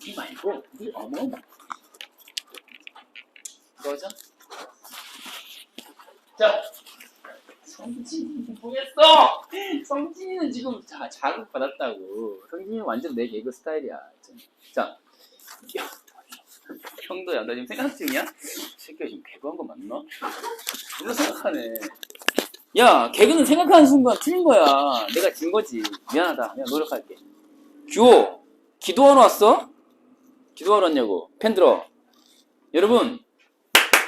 이 말고 이 어머 뭐죠? 자, 성진이 뭐했어? 성진이는 지금 자극 받았다고. 성진이는 완전 내 개그 스타일이야. 자, 형도야, 나 지금 생각 중이야? 새끼가 지금 개그한 거 맞나? 이거 생각하네. 야, 개그는 생각하는 순간 틀린 거야. 내가 진 거지. 미안하다. 내가 노력할게. 규호, 기도하러 왔어? 기도하러 왔냐고. 펜 들어. 여러분,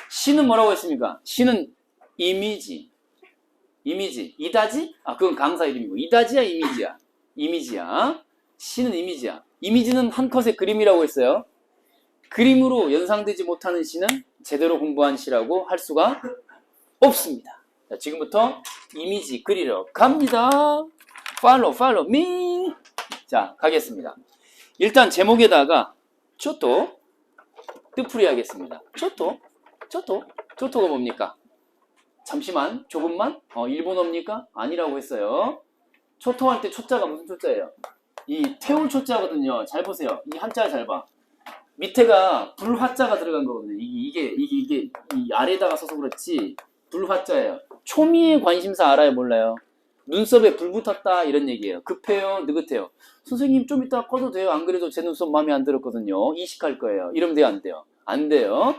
시는 뭐라고 했습니까? 시는 이미지. 이미지. 이다지? 아, 그건 강사 이름이고. 이다지야, 이미지야? 이미지야. 시는 이미지야. 이미지는 한 컷의 그림이라고 했어요. 그림으로 연상되지 못하는 시는 제대로 공부한 시라고 할 수가 없습니다. 자, 지금부터 이미지 그리러 갑니다. Follow me. 자, 가겠습니다. 일단 제목에다가 초토 뜻풀이 하겠습니다. 초토가 뭡니까? 잠시만, 조금만? 일본어입니까? 아니라고 했어요. 초토 할 때 초자가 무슨 초자예요? 이 태울 초자거든요. 잘 보세요. 이 한자 잘 봐. 밑에가 불화자가 들어간 거거든요. 이게 이 아래에다가 써서 그렇지 불화자예요. 초미의 관심사 알아요? 몰라요? 눈썹에 불 붙었다 이런 얘기예요. 급해요? 느긋해요? 선생님 좀 이따 꺼도 돼요? 안 그래도 제 눈썹 마음에 안 들었거든요. 이식할 거예요. 이러면 돼요? 안 돼요? 안 돼요.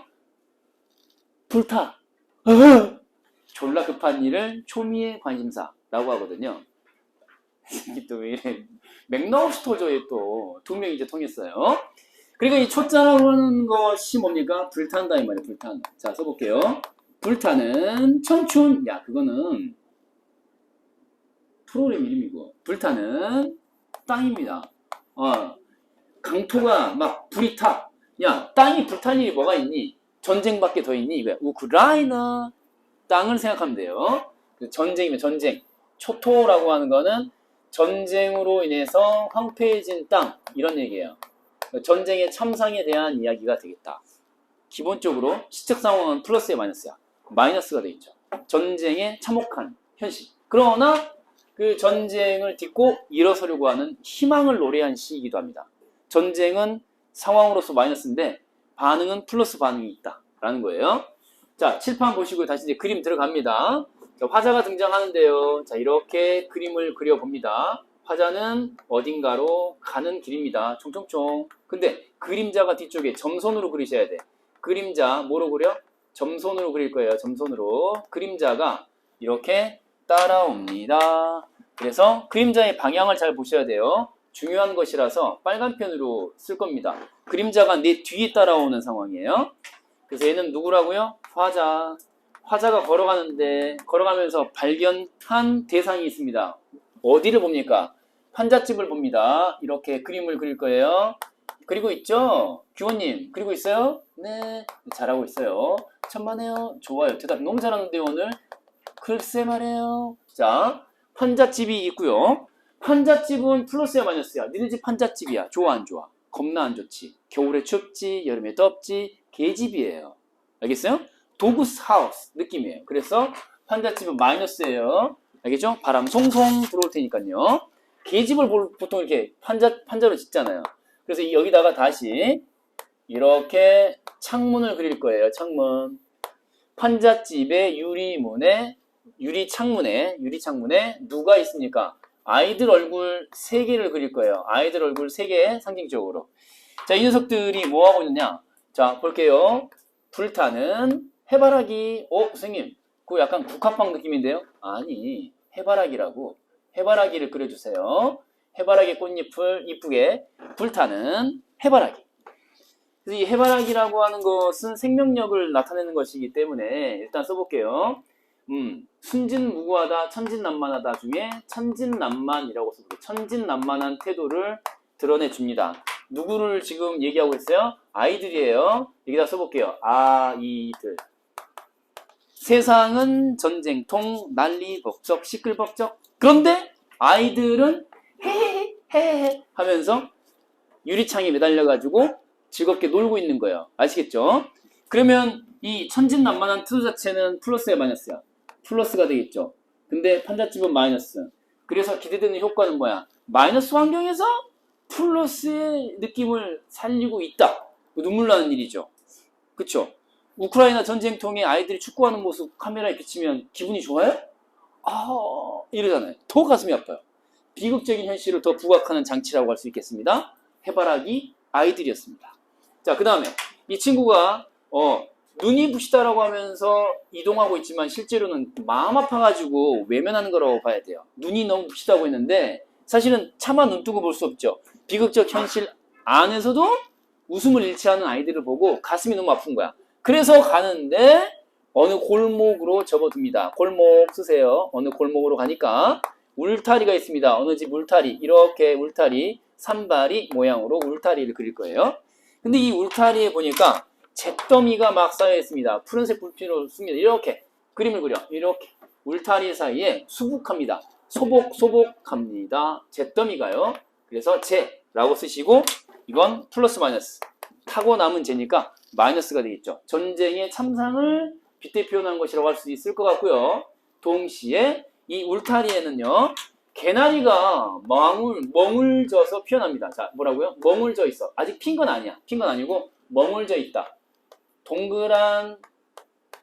불타. 졸라 급한 일을 초미의 관심사라고 하거든요. 이게 또 왜 이래. 맥락 없이 터져요. 또 두 명이 이제 통했어요. 그리고 이 초자라고 하는 것이 뭡니까? 불탄다 이 말이에요. 불탄. 자, 써볼게요. 불타는 청춘. 야, 그거는 프로그램 이름이고. 불타는 땅입니다. 강토가 막 불이 타. 야, 땅이 불탈 일이 뭐가 있니? 전쟁밖에 더 있니? 왜? 우크라이나 땅을 생각하면 돼요. 전쟁이면 전쟁. 초토라고 하는 거는 전쟁으로 인해서 황폐해진 땅 이런 얘기예요. 전쟁의 참상에 대한 이야기가 되겠다. 기본적으로 시적 상황은 플러스에 마이너스야. 마이너스가 돼 있죠. 전쟁의 참혹한 현실. 그러나 그 전쟁을 딛고 일어서려고 하는 희망을 노래한 시이기도 합니다. 전쟁은 상황으로서 마이너스인데 반응은 플러스 반응이 있다라는 거예요. 자, 칠판 보시고 다시 이제 그림 들어갑니다. 자, 화자가 등장하는데요. 자, 이렇게 그림을 그려봅니다. 화자는 어딘가로 가는 길입니다. 총총총. 근데 그림자가 뒤쪽에 점선으로 그리셔야 돼. 그림자 뭐로 그려? 점선으로 그릴 거예요. 점선으로. 그림자가 이렇게 따라옵니다. 그래서 그림자의 방향을 잘 보셔야 돼요. 중요한 것이라서 빨간 펜으로 쓸 겁니다. 그림자가 내 뒤에 따라오는 상황이에요. 그래서 얘는 누구라고요? 화자. 화자가 걸어가면서 발견한 대상이 있습니다. 어디를 봅니까? 판잣집을 봅니다. 이렇게 그림을 그릴 거예요. 그리고 있죠? 규호님, 그리고 있어요? 네, 잘하고 있어요. 천만에요. 좋아요. 대답 너무 잘하는데요, 오늘. 글쎄 말이에요. 자, 판잣집이 있고요. 판잣집은 플러스야, 마이너스야? 니네 집 판잣집이야. 좋아, 안 좋아? 겁나 안 좋지. 겨울에 춥지, 여름에 덥지, 개집이에요. 알겠어요? 도구스 하우스 느낌이에요. 그래서 판잣집은 마이너스예요. 알겠죠? 바람 송송 들어올 테니까요. 개집을 보통 이렇게 판자로 짓잖아요. 그래서 여기다가 다시 이렇게 창문을 그릴 거예요. 창문. 판잣집의 유리창문에 누가 있습니까? 아이들 얼굴 3개를 그릴 거예요. 아이들 얼굴 3개 상징적으로. 자, 이 녀석들이 뭐 하고 있느냐? 자, 볼게요. 불타는 해바라기. 선생님, 그거 약간 국화빵 느낌인데요? 아니, 해바라기라고. 해바라기를 그려주세요. 해바라기 꽃잎을 이쁘게. 불타는 해바라기. 그래서 이 해바라기라고 하는 것은 생명력을 나타내는 것이기 때문에 일단 써볼게요. 순진무구하다, 천진난만하다 중에 천진난만이라고 써볼게요. 천진난만한 태도를 드러내줍니다. 누구를 지금 얘기하고 있어요? 아이들이에요. 여기다 써볼게요. 아이들. 세상은 전쟁통, 난리벅적, 시끌벅적. 그런데 아이들은 헤헤헤 하면서 유리창에 매달려가지고 즐겁게 놀고 있는 거예요. 아시겠죠? 그러면 이 천진난만한 태도 자체는 플러스야, 마이너스야? 플러스가 되겠죠. 근데 판잣집은 마이너스. 그래서 기대되는 효과는 뭐야? 마이너스 환경에서 플러스의 느낌을 살리고 있다. 눈물 나는 일이죠. 그쵸? 우크라이나 전쟁통에 아이들이 축구하는 모습 카메라에 비치면 기분이 좋아요? 이러잖아요. 더 가슴이 아파요. 비극적인 현실을 더 부각하는 장치라고 할 수 있겠습니다. 해바라기 아이들이었습니다. 자, 그 다음에 이 친구가 눈이 부시다라고 하면서 이동하고 있지만 실제로는 마음 아파가지고 외면하는 거라고 봐야 돼요. 눈이 너무 부시다고 했는데 사실은 차마 눈 뜨고 볼 수 없죠. 비극적 현실 안에서도 웃음을 잃지 않은 아이들을 보고 가슴이 너무 아픈 거야. 그래서 가는데 어느 골목으로 접어듭니다. 골목 쓰세요. 어느 골목으로 가니까 울타리가 있습니다. 어느 집 울타리. 이렇게 울타리, 산발이 모양으로 울타리를 그릴 거예요. 근데 이 울타리에 보니까 잿더미가 막 쌓여 있습니다. 푸른색 붓으로 씁니다. 이렇게 그림을 그려. 이렇게 울타리 사이에 수북합니다. 소복합니다. 잿더미가요. 그래서 제라고 쓰시고 이건 플러스 마이너스. 타고 남은 제니까 마이너스가 되겠죠. 전쟁의 참상을 빗대 표현한 것이라고 할 수 있을 것 같고요. 동시에 이 울타리에는요. 개나리가 멍울져서 피어납니다. 자, 뭐라고요? 멍울져 있어. 아직 핀 건 아니야. 핀 건 아니고 멍울져 있다. 동그란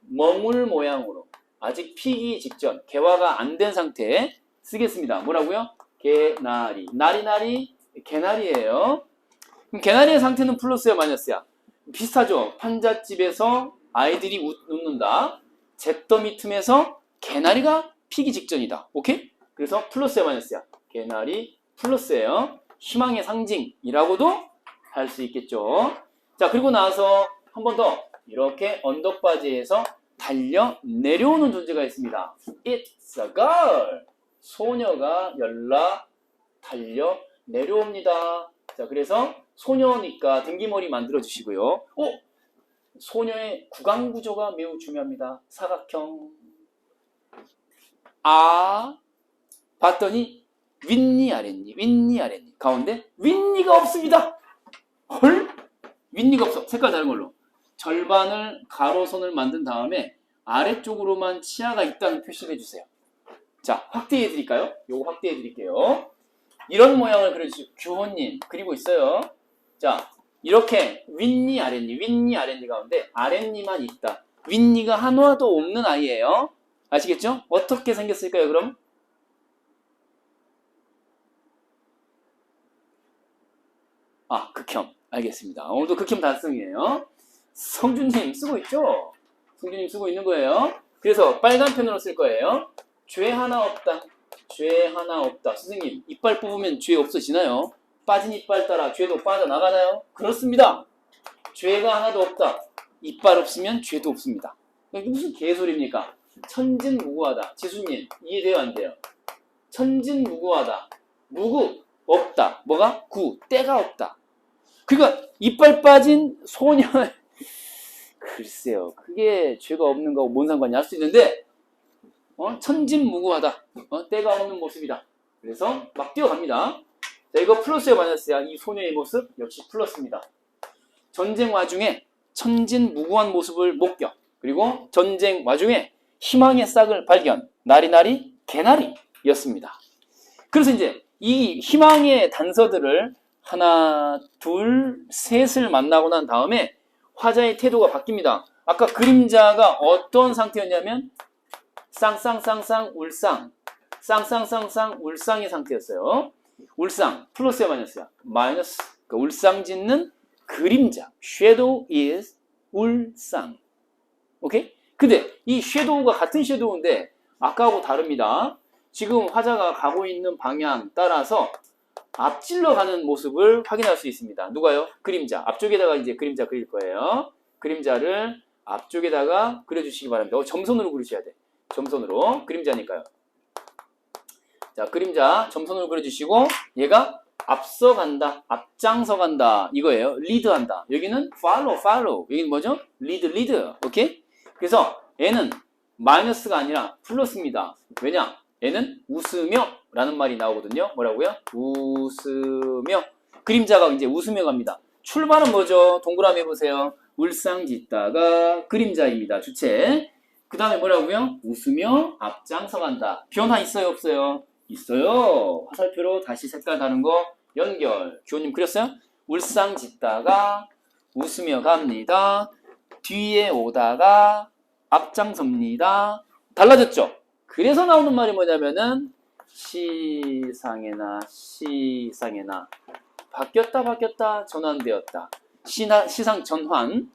멍울 모양으로 아직 피기 직전, 개화가 안 된 상태에 쓰겠습니다. 뭐라고요? 개나리. 나리나리 개나리예요. 그럼 개나리의 상태는 플러스야 마이너스야? 비슷하죠. 판잣집에서 아이들이 웃는다. 잿더미 틈에서 개나리가 피기 직전이다. 오케이? 그래서 플러스야 마이너스야? 개나리 플러스예요. 희망의 상징이라고도 할 수 있겠죠. 자, 그리고 나서 한 번 더 이렇게 언덕바지에서 달려 내려오는 존재가 있습니다. It's a girl. 소녀가 달려 내려옵니다. 자, 그래서 소녀니까 등기머리 만들어 주시고요. 소녀의 구강 구조가 매우 중요합니다. 사각형. 봤더니 윗니 아랫니 가운데 윗니가 없습니다. 헐? 윗니가 없어. 색깔 다른 걸로. 절반을 가로선을 만든 다음에 아래쪽으로만 치아가 있다는 표시를 해주세요. 자, 확대해 드릴까요? 요거 확대해 드릴게요. 이런 모양을 그려주시고 규호님 그리고 있어요. 자, 이렇게 윗니 아랫니 가운데 아랫니만 있다. 윗니가 하나도 없는 아이예요. 아시겠죠? 어떻게 생겼을까요, 그럼? 극혐. 알겠습니다. 오늘도 극혐 달성이에요. 성준님 쓰고 있죠? 성준님 쓰고 있는 거예요. 그래서 빨간 펜으로 쓸 거예요. 죄 하나 없다. 죄 하나 없다. 선생님, 이빨 뽑으면 죄 없어지나요? 빠진 이빨 따라 죄도 빠져나가나요? 그렇습니다. 죄가 하나도 없다. 이빨 없으면 죄도 없습니다. 이게 무슨 개소리입니까? 천진무구하다. 지수님, 이해돼요, 안 돼요? 천진무구하다. 무구, 없다. 뭐가? 때가 없다. 그러니까 이빨 빠진 소녀 글쎄요. 그게 죄가 없는 거하고 뭔 상관이 할 수 있는데 천진무구하다. 때가 없는 모습이다. 그래서 막 뛰어갑니다. 자, 이거 플러스야 마이너스야? 이 소녀의 모습 역시 플러스입니다. 전쟁 와중에 천진무구한 모습을 목격. 그리고 전쟁 와중에 희망의 싹을 발견. 나리나리 개나리였습니다. 그래서 이제 이 희망의 단서들을 하나, 둘, 셋을 만나고 난 다음에 화자의 태도가 바뀝니다. 아까 그림자가 어떤 상태였냐면 쌍쌍쌍쌍 울상, 쌍쌍쌍쌍 울상의 상태였어요. 울상 플러스야 마이너스야? 마이너스. 그러니까 울상 짓는 그림자. Shadow is 울상. 오케이? 근데 이 섀도우가 같은 섀도우인데 아까하고 다릅니다. 지금 화자가 가고 있는 방향 따라서 앞질러 가는 모습을 확인할 수 있습니다. 누가요? 그림자. 앞쪽에다가 이제 그림자 그릴 거예요. 그림자를 앞쪽에다가 그려주시기 바랍니다. 점선으로 그리셔야 돼. 점선으로. 그림자니까요. 자, 그림자 점선으로 그려주시고 얘가 앞서 간다. 앞장서 간다. 이거예요. 리드한다. 여기는 follow. 여기는 뭐죠? lead. 오케이? 그래서 얘는 마이너스가 아니라 플러스입니다. 왜냐? 얘는 웃으며 라는 말이 나오거든요. 뭐라고요? 웃으며. 그림자가 이제 웃으며 갑니다. 출발은 뭐죠? 동그라미 해보세요. 울상 짓다가 그림자입니다. 주체. 그 다음에 뭐라고요? 웃으며 앞장서 간다. 변화 있어요? 없어요? 있어요. 화살표로 다시 색깔 다른 거 연결. 규호님 그렸어요? 울상 짓다가 웃으며 갑니다. 뒤에 오다가 앞장섭니다. 달라졌죠? 그래서 나오는 말이 뭐냐면은 시상에나 바뀌었다 전환되었다. 시상 전환.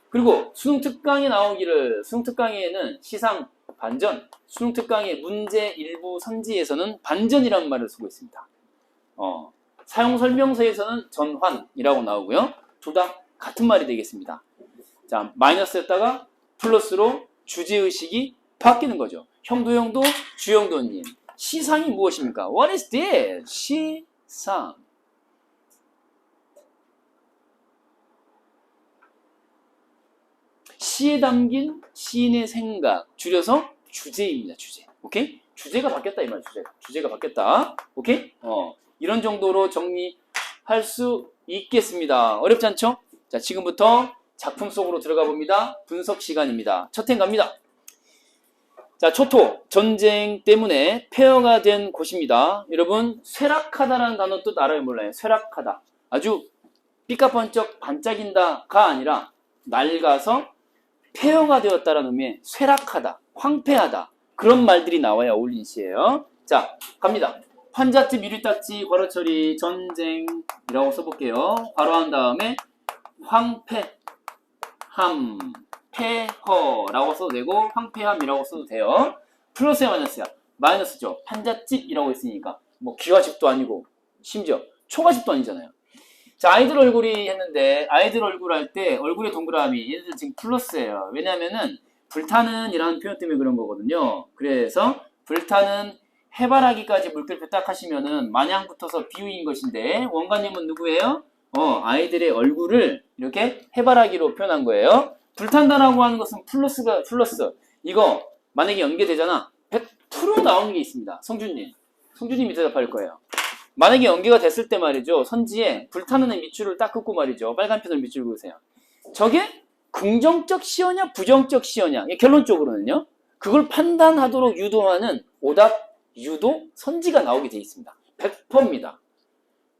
그리고 수능 특강에 나오기를 수능 특강에는 시상 반전, 수능 특강의 문제 일부 선지에서는 반전이라는 말을 쓰고 있습니다. 사용 설명서에서는 전환이라고 나오고요. 둘 다 같은 말이 되겠습니다. 자, 마이너스였다가 플러스로 주제의식이 바뀌는 거죠. 형도 주형도님. 시상이 무엇입니까? What is this? 시상. 시에 담긴 시인의 생각. 줄여서 주제입니다. 주제. 오케이? 주제가 바뀌었다 이 말. 주제가 바뀌었다. 오케이? 이런 정도로 정리할 수 있겠습니다. 어렵지 않죠? 자, 지금부터 작품 속으로 들어가 봅니다. 분석 시간입니다. 첫 행 갑니다. 자, 초토. 전쟁 때문에 폐허가 된 곳입니다. 여러분, 쇠락하다라는 단어 뜻 알아요? 몰라요? 쇠락하다. 아주 삐까번쩍 반짝인다가 아니라 낡아서 폐허가 되었다라는 의미의 쇠락하다, 황폐하다. 그런 말들이 나와야 어울린 시예요. 자, 갑니다. 환자집, 미리딱지, 괄호처리, 전쟁이라고 써볼게요. 괄호한 다음에 황폐함, 폐허라고 써도 되고 황폐함이라고 써도 돼요. 플러스야 마이너스야? 마이너스죠. 환자집이라고 했으니까 뭐 귀가집도 아니고 심지어 초가집도 아니잖아요. 자, 아이들 얼굴이 했는데 아이들 얼굴 할 때 얼굴의 동그라미 얘네들 지금 플러스예요. 왜냐면은 불타는 이라는 표현 때문에 그런 거거든요. 그래서 불타는 해바라기까지 물결표 딱 하시면은 마냥 붙어서 비유인 것인데 원가님은 누구예요? 아이들의 얼굴을 이렇게 해바라기로 표현한 거예요. 불탄다라고 하는 것은 플러스. 이거 만약에 연계되잖아. 100% 나오는 게 있습니다. 성준님이 대답할 거예요. 만약에 연계가 됐을 때 말이죠. 선지에 불타는 애 밑줄을 딱 긋고 말이죠. 빨간 편을 밑줄 그으세요. 저게 긍정적 시어냐 부정적 시어냐. 결론적으로는요. 그걸 판단하도록 유도하는 오답, 유도, 선지가 나오게 돼 있습니다. 100%입니다.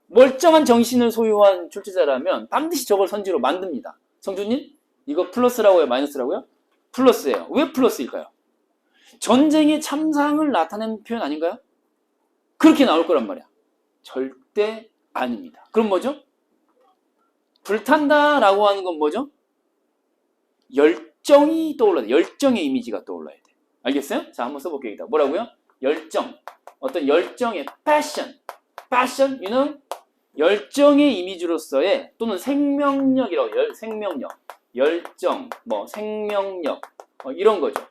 멀쩡한 정신을 소유한 출제자라면 반드시 저걸 선지로 만듭니다. 성준님, 이거 플러스라고요? 마이너스라고요? 플러스예요. 왜 플러스일까요? 전쟁의 참상을 나타내는 표현 아닌가요? 그렇게 나올 거란 말이야. 절대 아닙니다. 그럼 뭐죠? 불탄다라고 하는 건 뭐죠? 열정이 떠올라야 돼. 열정의 이미지가 떠올라야 돼. 알겠어요? 자, 한번 써볼게요. 여기다. 뭐라고요? 열정. 어떤 열정의 passion, you know? 열정의 이미지로서의 또는 생명력이라고 생명력, 열정, 생명력 이런 거죠.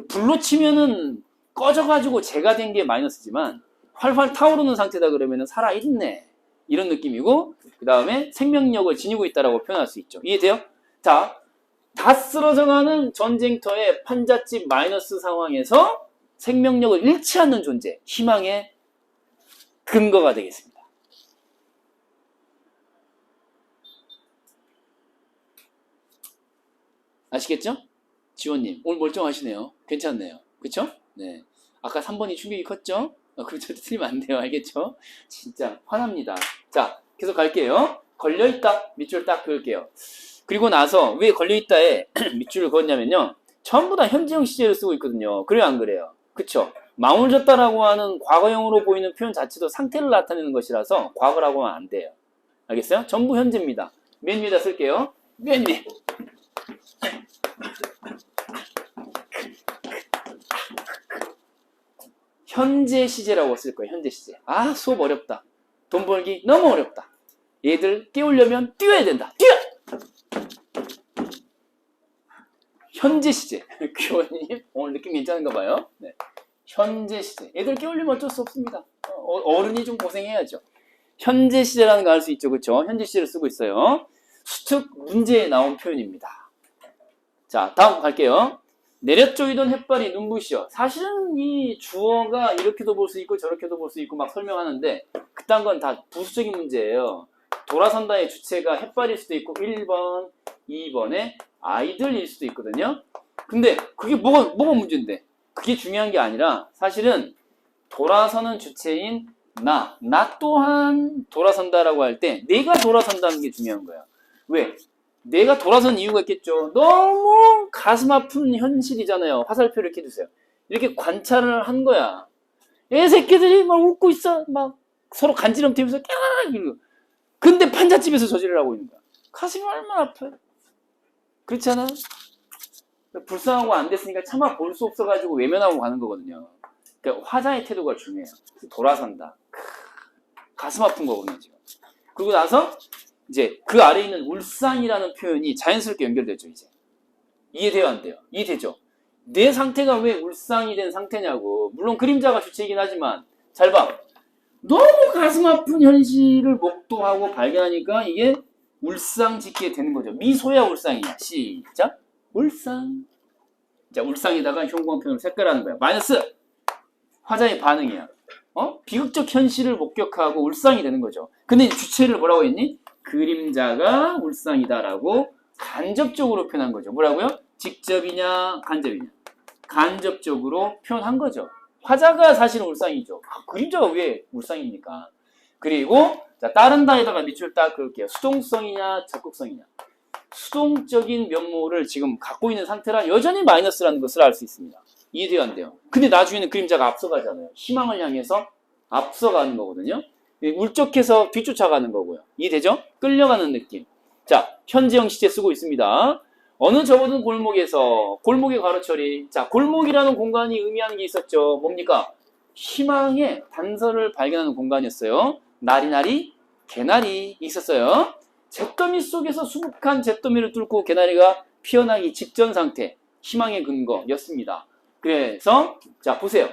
불로 치면은 꺼져가지고 재가 된 게 마이너스지만 활활 타오르는 상태다 그러면은 살아있네 이런 느낌이고 그 다음에 생명력을 지니고 있다라고 표현할 수 있죠. 이해돼요? 자, 다 쓰러져가는 전쟁터의 판잣집 마이너스 상황에서 생명력을 잃지 않는 존재, 희망의 근거가 되겠습니다. 아시겠죠? 지원님, 오늘 멀쩡하시네요. 괜찮네요. 그쵸? 네. 아까 3번이 충격이 컸죠? 그럼 절대 틀리면 안 돼요. 알겠죠? 진짜 화납니다. 자, 계속 갈게요. 걸려있다. 밑줄 딱 그을게요. 그리고 나서 왜 걸려있다에 밑줄을 그었냐면요. 전부 다 현재형 시제를 쓰고 있거든요. 그래요, 안 그래요? 그쵸? 망울졌다라고 하는 과거형으로 보이는 표현 자체도 상태를 나타내는 것이라서 과거라고 하면 안 돼요. 알겠어요? 전부 현재입니다. 맨 위에다 쓸게요. 맨 위에. 현재 시제라고 쓸 거예요. 현재 시제. 아, 수업 어렵다. 돈 벌기 너무 어렵다. 얘들 깨우려면 뛰어야 된다. 뛰어! 현재 시제. 교원님 오늘 느낌 괜찮은가 봐요. 네. 현재 시제. 얘들 깨우려면 어쩔 수 없습니다. 어른이 좀 고생해야죠. 현재 시제라는 거 알 수 있죠. 그렇죠? 현재 시제를 쓰고 있어요. 수특 문제에 나온 표현입니다. 자, 다음 갈게요. 내려쪼이던 햇발이 눈부시어. 사실은 이 주어가 이렇게도 볼 수 있고 저렇게도 볼 수 있고 막 설명하는데 그딴 건 다 부수적인 문제예요. 돌아선다의 주체가 햇발일 수도 있고 1번, 2번에 아이들일 수도 있거든요. 근데 그게 뭐가 문제인데? 그게 중요한 게 아니라 사실은 돌아서는 주체인 나 또한 돌아선다라고 할 때 내가 돌아선다는 게 중요한 거야. 왜? 내가 돌아선 이유가 있겠죠. 너무 가슴 아픈 현실이잖아요. 화살표를 이렇게 해주세요. 이렇게 관찰을 한 거야. 애 새끼들이 막 웃고 있어. 막 서로 간지럼대면서 깨악 이러고. 근데 판잣집에서 저지를 하고 있는 거야. 가슴이 얼마나 아파요. 그렇지 않아? 불쌍하고 안 됐으니까 차마 볼 수 없어가지고 외면하고 가는 거거든요. 그러니까 화자의 태도가 중요해요. 돌아선다. 가슴 아픈 거거든요, 지금. 그리고 나서 이제 그 아래에 있는 울상이라는 표현이 자연스럽게 연결되죠, 이제. 이해돼요, 안 돼요? 이해되죠? 내 상태가 왜 울상이 된 상태냐고. 물론 그림자가 주체이긴 하지만 잘 봐. 너무 가슴 아픈 현실을 목도하고 발견하니까 이게 울상 짓게 되는 거죠. 미소야 울상이야. 시작. 울상. 자, 울상에다가 형광펜으로 색깔하는 거야. 마이너스. 화자의 반응이야. 비극적 현실을 목격하고 울상이 되는 거죠. 근데 주체를 뭐라고 했니? 그림자가 울상이다라고 간접적으로 표현한 거죠. 뭐라고요? 직접이냐, 간접이냐. 간접적으로 표현한 거죠. 화자가 사실은 울상이죠. 그림자가 왜 울상입니까? 그리고 자, 따른다에다가 밑줄 딱 그을게요. 수동성이냐, 적극성이냐. 수동적인 면모를 지금 갖고 있는 상태라 여전히 마이너스라는 것을 알 수 있습니다. 이해돼요, 안 돼요? 근데 나중에는 그림자가 앞서가잖아요. 희망을 향해서 앞서가는 거거든요. 울적해서 뒤쫓아가는 거고요. 이해되죠? 끌려가는 느낌. 자, 현재형 시제 쓰고 있습니다. 어느 접어든 골목에서 골목의 가로처리. 자, 골목이라는 공간이 의미하는 게 있었죠. 뭡니까? 희망의 단서를 발견하는 공간이었어요. 나리나리, 개나리 있었어요. 잿더미 속에서 수북한 잿더미를 뚫고 개나리가 피어나기 직전 상태. 희망의 근거였습니다. 그래서 자, 보세요.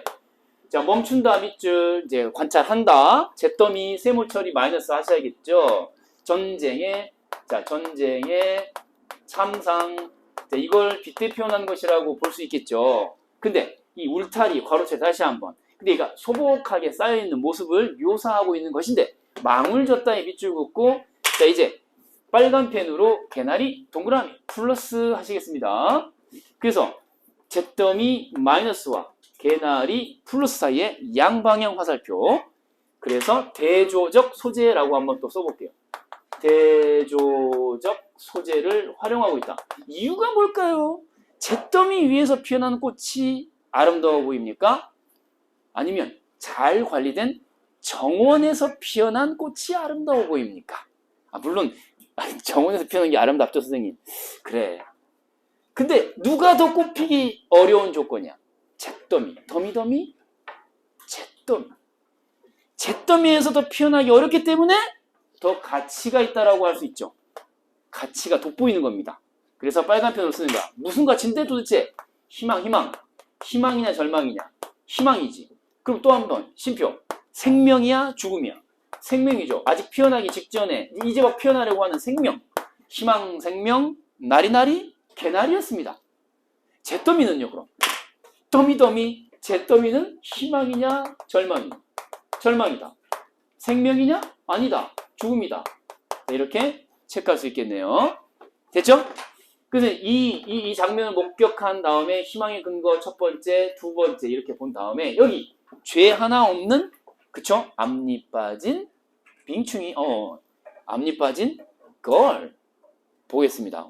자, 멈춘다 밑줄 이제 관찰한다. 잿더미 세모처리 마이너스 하셔야겠죠. 전쟁의 참상. 자, 이걸 빗대 표현한 것이라고 볼 수 있겠죠. 근데 이 울타리 괄호체 다시 한번. 근데 이가 소복하게 쌓여 있는 모습을 묘사하고 있는 것인데 망울 졌다에 밑줄 긋고 자, 이제 빨간 펜으로 개나리 동그라미 플러스 하시겠습니다. 그래서 잿더미 마이너스와 개나리 플러스 사이에 양방향 화살표. 그래서 대조적 소재라고 한번 또 써볼게요. 대조적 소재를 활용하고 있다. 이유가 뭘까요? 잿더미 위에서 피어나는 꽃이 아름다워 보입니까? 아니면 잘 관리된 정원에서 피어난 꽃이 아름다워 보입니까? 물론 정원에서 피어난 게 아름답죠, 선생님. 그래. 근데 누가 더 꽃피기 어려운 조건이야? 잿더미. 더미더미? 잿더미. 잿더미에서 더 피어나기 어렵기 때문에 더 가치가 있다라고 할 수 있죠. 가치가 돋보이는 겁니다. 그래서 빨간 펜으로 쓰는 거야. 무슨 가치인데 도대체? 희망. 희망이냐 절망이냐? 희망이지. 그럼 또 한 번 심표. 생명이야 죽음이야? 생명이죠. 아직 피어나기 직전에 이제 막 피어나려고 하는 생명. 희망 생명 나리나리 개나리였습니다. 잿더미는요 그럼? 더미더미 잿더미는 희망이냐 절망이냐? 절망이다. 생명이냐? 아니다. 죽음이다. 이렇게 체크할 수 있겠네요. 됐죠? 그래서 이 장면을 목격한 다음에 희망의 근거 첫 번째, 두 번째 이렇게 본 다음에 여기 죄 하나 없는 그쵸? 앞니 빠진 빙충이 앞니 빠진 걸 보겠습니다.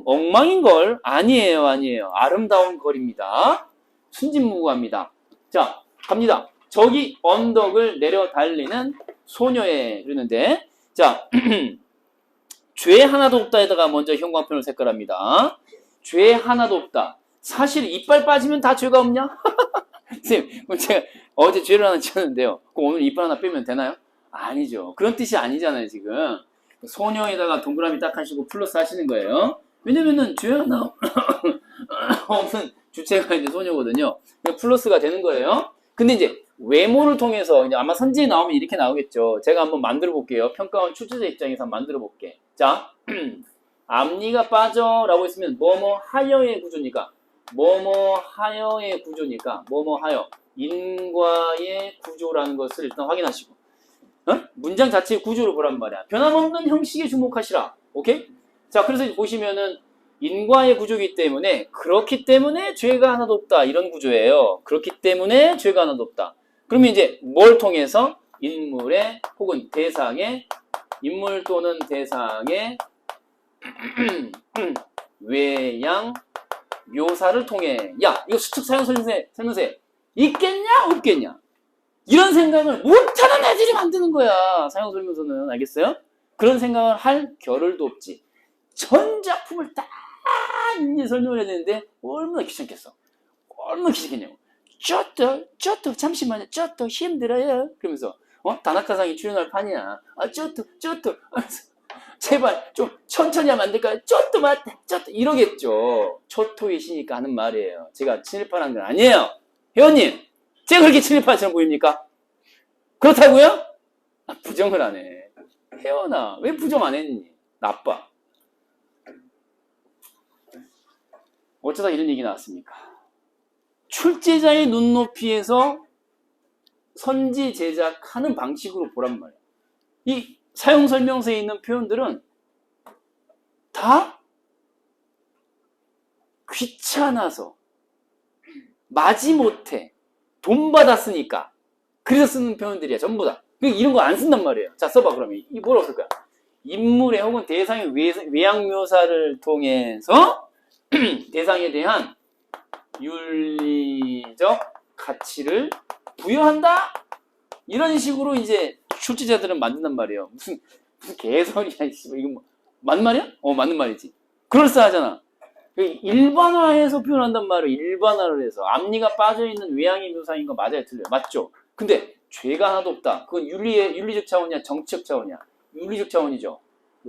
엉망인 걸 아니에요. 아름다운 걸입니다. 순진무구합니다. 자, 갑니다. 저기 언덕을 내려 달리는 소녀에 이르는데 자, 죄 하나도 없다에다가 먼저 형광펜을 색깔합니다. 죄 하나도 없다. 사실 이빨 빠지면 다 죄가 없냐? 선생님, 제가 어제 죄를 하나 지었는데요. 그럼 오늘 이빨 하나 빼면 되나요? 아니죠. 그런 뜻이 아니잖아요, 지금. 소녀에다가 동그라미 딱 하시고 플러스 하시는 거예요. 왜냐면은 죄 하나 없는 주체가 이제 소녀거든요. 플러스가 되는 거예요. 근데 이제 외모를 통해서 이제 아마 선지에 나오면 이렇게 나오겠죠. 제가 한번 만들어 볼게요. 평가원 출제자 입장에서 한번 만들어 볼게. 자, 앞니가 빠져라고 했으면 뭐뭐 하여의 구조니까 뭐뭐 하여의 구조니까 뭐뭐 하여 인과의 구조라는 것을 일단 확인하시고 문장 자체의 구조를 보란 말이야. 변함없는 형식에 주목하시라. 오케이? 자, 그래서 보시면은 인과의 구조이기 때문에 그렇기 때문에 죄가 하나도 없다 이런 구조예요. 그렇기 때문에 죄가 하나도 없다. 그러면 이제 뭘 통해서 인물의 혹은 대상의 인물 또는 대상의 외양 묘사를 통해 야 이거 수특 사용 설명세 있겠냐 없겠냐 이런 생각을 못하는 애들이 만드는 거야. 사용 설명서는. 알겠어요? 그런 생각을 할 겨를도 없지. 전 작품을 딱 이제 설명을 해야 되는데 얼마나 귀찮겠어. 얼마나 귀찮겠냐고. 쪼또 잠시만요. 쪼또 힘들어요. 그러면서 다나카상이 출연할 판이야. 아 쪼또 제발 좀 천천히 하면 안 될까요? 쪼또 맞다. 쪼또 이러겠죠. 초토의 시니까 하는 말이에요. 제가 친일파라는 건 아니에요. 회원님 제가 그렇게 친일파처럼 보입니까? 그렇다고요? 아, 부정을 안 해. 혜원아 왜 부정 안 했니? 나빠. 어쩌다 이런 얘기 나왔습니까? 출제자의 눈높이에서 선지 제작하는 방식으로 보란 말이야. 이 사용설명서에 있는 표현들은 다 귀찮아서 마지못해 돈 받았으니까 그래서 쓰는 표현들이야. 전부 다. 이런 거 안 쓴단 말이에요. 자 써봐 그러면. 이 뭐라고 쓸 거야? 인물의 혹은 대상의 외양 묘사를 통해서 대상에 대한 윤리적 가치를 부여한다? 이런 식으로 이제 출제자들은 만든단 말이에요. 무슨 개소리야. 이거 뭐, 맞는 말이야? 맞는 말이지. 그럴싸하잖아. 일반화해서 표현한단 말이에요. 일반화를 해서. 앞니가 빠져있는 외양의 묘사인 거 맞아요? 틀려요? 맞죠? 근데 죄가 하나도 없다. 그건 윤리적 차원이야? 정치적 차원이야? 윤리적 차원이죠.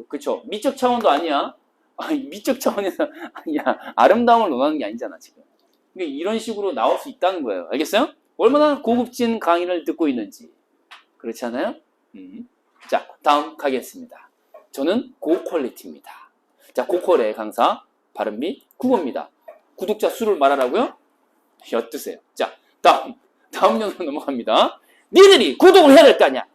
그쵸? 미적 차원도 아니야. 미적 차원에서 야 아름다움을 논하는 게 아니잖아 지금. 그러니까 이런 식으로 나올 수 있다는 거예요. 알겠어요? 얼마나 고급진 강의를 듣고 있는지. 그렇지 않아요? 자 다음 가겠습니다. 저는 고퀄리티입니다. 자 고퀄의 강사 발음비 국어입니다. 구독자 수를 말하라고요? 엿드세요. 자 다음 연도 넘어갑니다. 니들이 구독을 해야 될 거 아니야.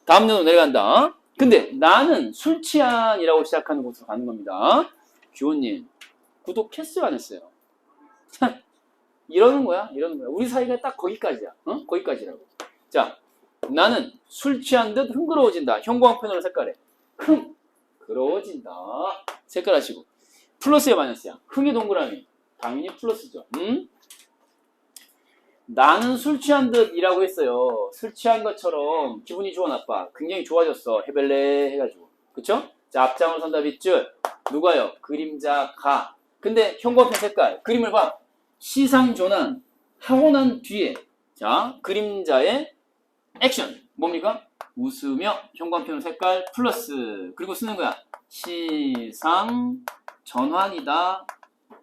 다음 연도 내려간다. 근데 나는 술 취한이라고 시작하는 곳으로 가는 겁니다. 규호님 구독했어요 안 했어요? 이러는 거야. 우리 사이가 딱 거기까지야. 거기까지라고. 자 나는 술 취한 듯 흥그러워진다. 형광펜으로 색깔해. 흥그러워진다. 색깔 하시고. 플러스야 마이너스야? 흥의 동그라미. 당연히 플러스죠. 나는 술 취한 듯이라고 했어요. 술 취한 것처럼 기분이 좋아 나빠? 굉장히 좋아졌어. 해벨레 해가지고. 그쵸? 자, 앞장을 선다 빗줄. 누가요? 그림자가. 근데 형광펜 색깔. 그림을 봐. 시상 전환. 하고 난 뒤에. 자, 그림자의 액션. 뭡니까? 웃으며 형광펜 색깔 플러스. 그리고 쓰는 거야. 시상 전환이다.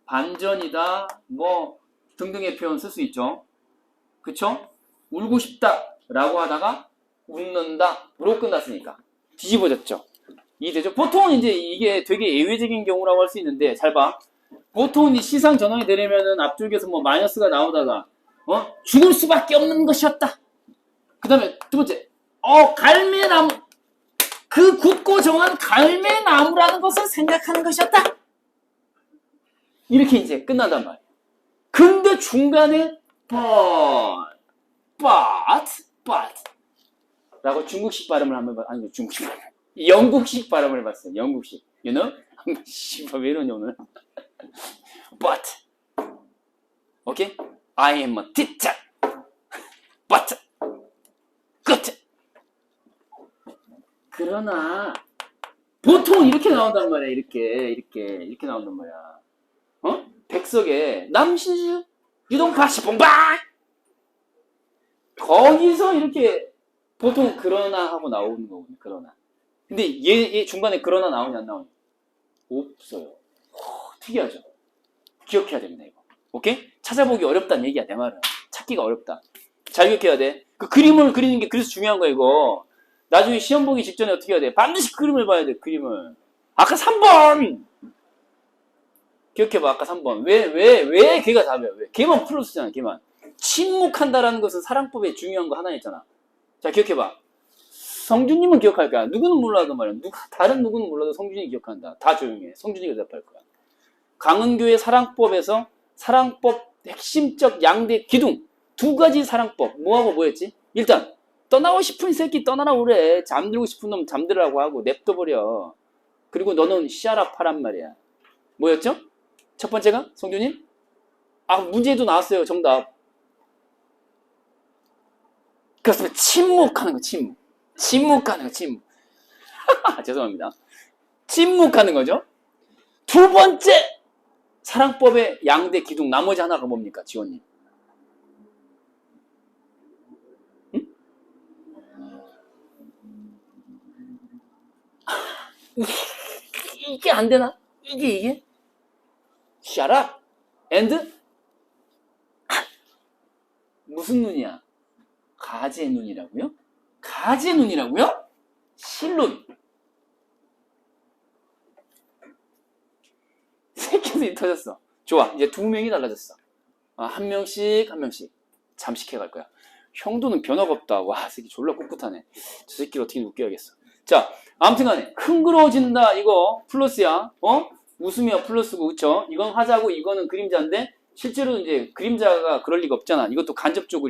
반전이다. 뭐 등등의 표현 쓸 수 있죠. 그쵸? 울고 싶다 라고 하다가 웃는다 으로 끝났으니까 뒤집어졌죠. 이해되죠? 보통은 이제 이게 되게 예외적인 경우라고 할 수 있는데 잘 봐. 보통은 이 시상 전환이 되려면은 앞쪽에서 뭐 마이너스가 나오다가 죽을 수밖에 없는 것이었다. 그 다음에 두 번째 갈매나무 그 굳고 정한 갈매나무라는 것을 생각하는 것이었다. 이렇게 이제 끝난단 말이에요. 근데 중간에 but 라고 중국식 발음을 한번 아니 중국식 발음 영국식 발음을 해봤어요. 영국식 you know? 씨발 왜 이러냐 오늘. but 오케이? I am a teacher but good. 그러나 보통 이렇게 나온단 말이야. 이렇게 나온단 말이야. 백석에 남신주 유동파시 봉박 거기서 이렇게 보통 그러나 하고 나오는 거거든요. 그러나. 근데 얘 중간에 그러나 나오냐 안 나오냐? 없어요. 특이하죠. 기억해야 됩니다. 이거. 오케이? 찾아보기 어렵다는 얘기야. 내 말은. 찾기가 어렵다. 잘 기억해야 돼. 그 그림을 그리는 게 그래서 중요한 거야 이거. 나중에 시험 보기 직전에 어떻게 해야 돼? 반드시 그림을 봐야 돼. 그림을. 아까 3번! 기억해봐. 아까 3번. 왜 걔가 답이야? 왜? 걔만 플러스잖아. 걔만. 침묵한다라는 것은 사랑법에 중요한 거 하나 있잖아. 자, 기억해봐. 성준님은 기억할 거야. 누구는 몰라도 말이야. 다른 누구는 몰라도 성준이 기억한다. 다 조용해. 성준이가 대답할 거야. 강은교의 사랑법에서 사랑법 핵심적 양대 기둥. 두 가지 사랑법. 뭐하고 뭐였지? 일단 떠나고 싶은 새끼 떠나라고 그래. 잠들고 싶은 놈 잠들라고 하고 냅둬버려. 그리고 너는 샤랍하란 말이야. 뭐였죠? 첫 번째가? 성준님? 아, 문제도 나왔어요. 정답. 그렇습니다. 침묵하는 거, 침묵. 침묵하는 거, 침묵. 죄송합니다. 침묵하는 거죠. 두 번째! 사랑법의 양대 기둥, 나머지 하나가 뭡니까, 지원님? 응? 이게 안 되나? 이게? Shut up! And? 무슨 눈이야? 가지의 눈이라고요? 가지의 눈이라고요? 실눈. 새끼들이 터졌어. 좋아. 이제 두 명이 달라졌어. 한 명씩 잠식해 갈 거야. 형도는 변화가 없다. 와, 새끼 졸라 꿋꿋하네. 저 새끼를 어떻게 웃겨야겠어. 자, 아무튼 간에 흥그러워진다. 이거 플러스야. 웃으며 플러스고, 그쵸? 이건 화자고 이거는 그림자인데 실제로 이제 그림자가 그럴 리가 없잖아. 이것도 간접적으로